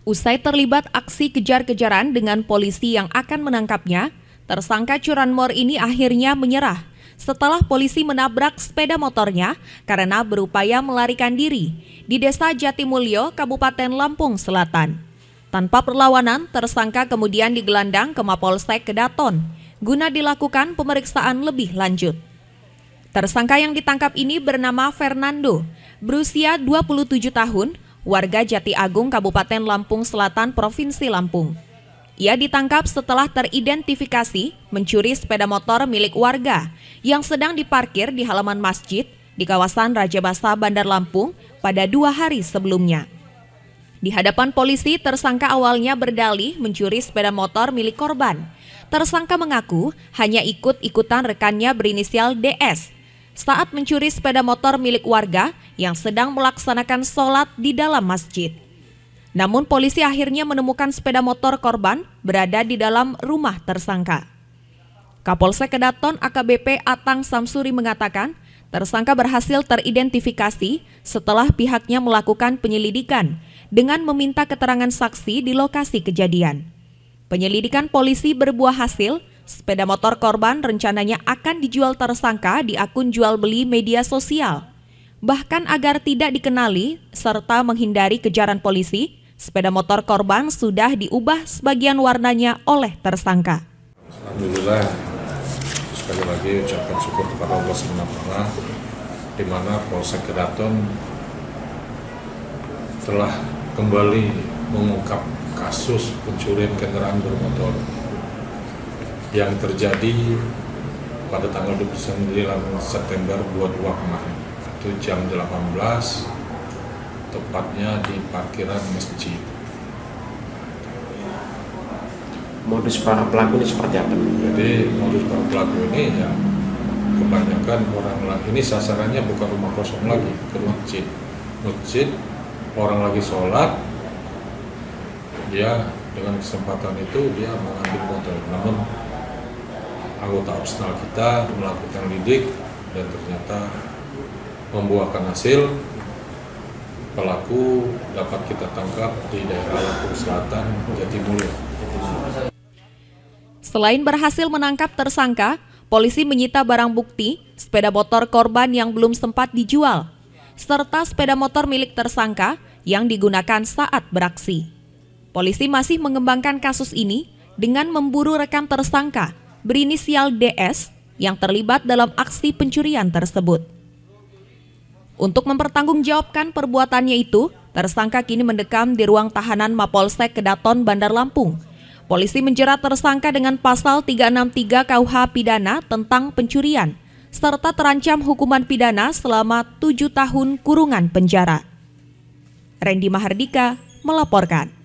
Usai terlibat aksi kejar-kejaran dengan polisi yang akan menangkapnya, tersangka curanmor ini akhirnya menyerah setelah polisi menabrak sepeda motornya karena berupaya melarikan diri di Desa Jatimulyo, Kabupaten Lampung Selatan. Tanpa perlawanan, tersangka kemudian digelandang ke Mapolsek Kedaton guna dilakukan pemeriksaan lebih lanjut. Tersangka yang ditangkap ini bernama Fernando, berusia 27 tahun, warga Jati Agung, Kabupaten Lampung Selatan, Provinsi Lampung. Ia ditangkap setelah teridentifikasi mencuri sepeda motor milik warga yang sedang diparkir di halaman masjid di kawasan Raja Basa, Bandar Lampung pada 2 hari sebelumnya. Di hadapan polisi, tersangka awalnya berdalih mencuri sepeda motor milik korban. Tersangka mengaku hanya ikut-ikutan rekannya berinisial DS saat mencuri sepeda motor milik warga yang sedang melaksanakan sholat di dalam masjid. Namun polisi akhirnya menemukan sepeda motor korban berada di dalam rumah tersangka. Kapolsek Kedaton AKBP Atang Samsuri mengatakan, tersangka berhasil teridentifikasi setelah pihaknya melakukan penyelidikan dengan meminta keterangan saksi di lokasi kejadian. Penyelidikan polisi berbuah hasil, sepeda motor korban rencananya akan dijual tersangka di akun jual beli media sosial. Bahkan agar tidak dikenali serta menghindari kejaran polisi, sepeda motor korban sudah diubah sebagian warnanya oleh tersangka. Alhamdulillah, sekali lagi ucapkan syukur kepada Allah SWT, di mana Polsek Kedaton telah kembali mengungkap kasus pencurian kendaraan bermotor yang terjadi pada tanggal 29 September 22 kemarin. Itu jam 18, tepatnya di parkiran masjid. Modus para pelaku ini seperti apa? Jadi modus para pelaku ini ya kebanyakan orang ini sasarannya bukan rumah kosong lagi, ke masjid. Masjid, orang lagi sholat, dia dengan kesempatan itu dia mengambil motor. Namun anggota Opsnal kita melakukan lidik dan ternyata membuahkan hasil. Pelaku dapat kita tangkap di daerah Lampung Selatan, Jatimulyo. Selain berhasil menangkap tersangka, polisi menyita barang bukti, sepeda motor korban yang belum sempat dijual, serta sepeda motor milik tersangka yang digunakan saat beraksi. Polisi masih mengembangkan kasus ini dengan memburu rekan tersangka berinisial DS yang terlibat dalam aksi pencurian tersebut. Untuk mempertanggungjawabkan perbuatannya itu, tersangka kini mendekam di ruang tahanan Mapolsek Kedaton, Bandar Lampung. Polisi menjerat tersangka dengan pasal 363 KUH pidana tentang pencurian, serta terancam hukuman pidana selama 7 tahun kurungan penjara. Randy Mahardika melaporkan.